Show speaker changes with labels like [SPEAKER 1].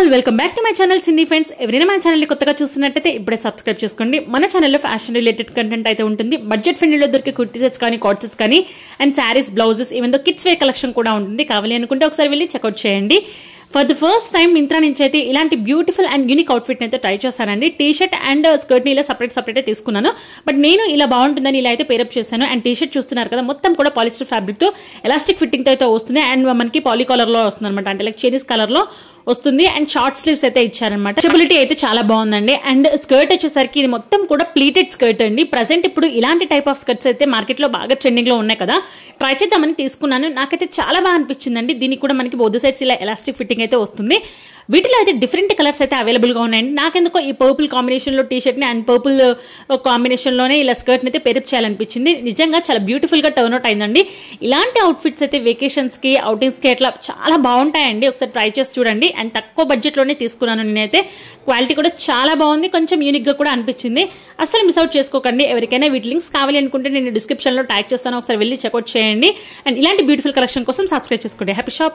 [SPEAKER 1] All welcome back to my channel Sinni friends. ఎవరైనా మన ఛానల్ని కొత్తగా చూస్తున్నట్టయితే ఇప్పుడే సబ్స్క్రైబ్ చేసుకోండి. మన ఛానల్లో ఫ్యాషన్ రిలేటెడ్ కంటెంట్ అయితే ఉంటుంది. బడ్జెట్ ఫ్రెండ్లీలో దొరికే కుర్తీ సెట్స్ కానీ కాట్ సెట్స్ కానీ and saris, blouses, even though kids wear collection కూడా ఉంటుంది. కావాలి అనుకుంటే ఒకసారి వెళ్ళి చెక్అవుట్ చేయండి. For the first time Myntra నుంచి అయితే ఇలాంటి బ్యూటిఫుల్ అండ్ యూనిక్ అవుట్ఫిట్ అయితే ట్రై చేశానండి. టీ షర్ట్ అండ్ స్కర్ట్ని ఇలా సపరేట్ తీసుకున్నాను. బట్ నేను ఇలా బాగుంటుందని ఇలా అయితే పేరప్ చేశాను. అండ్ టీ షర్ట్ చూస్తున్నారు కదా, మొత్తం కూడా పాలిస్టర్ ఫ్యాబ్రిక్తో ఎలాస్టిక్ ఫిట్టింగ్తో అయితే వస్తుంది. అండ్ మనకి పాలీ కలర్లో వస్తుంది అనమాట, అంటే లైక్ చైనీస్ కలర్లో వస్తుంది. అండ్ షార్ట్ స్లీవ్స్ అయితే ఇచ్చారనమాట. స్టెబిలిటీ అయితే చాలా బాగుందండి. అండ్ స్కర్ట్ వచ్చేసరికి ఇది మొత్తం కూడా ప్లీటెడ్ స్కర్ట్ అండి. ప్రజెంట్ ఇప్పుడు ఇలాంటి టైప్ ఆఫ్ స్కర్ట్స్ అయితే మార్కెట్లో బాగా ట్రెండింగ్లో ఉన్నాయి కదా, ట్రై చేద్దామని తీసుకున్నాను. నాకైతే చాలా బాగా అనిపించిందండి. దీనికి కూడా మనకి బోత్ సైడ్స్ ఇలా ఎలాస్టిక్ ఫిట్టింగ్ అయితే వస్తుంది. వీటిలో అయితే డిఫరెంట్ కలర్స్ అయితే అవైలబుల్గా ఉన్నాయండి. నాకెందుకో ఈ పర్పుల్ కాంబినేషన్లో టీ షర్ట్ని అండ్ పర్పుల్ కాంబినేషన్లోనే ఇలా స్కర్ట్ని అయితే పేరప్ చేయాలనిపించింది. నిజంగా చాలా బ్యూటిఫుల్గా టర్న్అవుట్ అయిందండి. ఇలాంటి అవుట్ఫిట్స్ అయితే వెకేషన్స్కి, అవుటింగ్స్కి అట్లా చాలా బాగుంటాయండి. ఒకసారి ట్రై చేసి చూడండి. అండ్ తక్కువ బడ్జెట్లోనే తీసుకున్నాను నేనైతే. క్వాలిటీ కూడా చాలా బాగుంది, కొంచెం యూనిక్గా కూడా అనిపించింది. అసలు మిస్ అవుట్ చేసుకోకండి. ఎవరికైనా వీటి లింక్స్ కావాలి అనుకుంటే నేను డిస్క్రిప్షన్లో ట్యాగ్ చేస్తాను, ఒకసారి వెళ్ళి చెక్అవుట్ చేయండి. అండ్ ఇలాంటి బ్యూటిఫుల్ కలెక్షన్ కోసం సబ్స్క్రైబ్ చేసుకోండి. Happy shopping.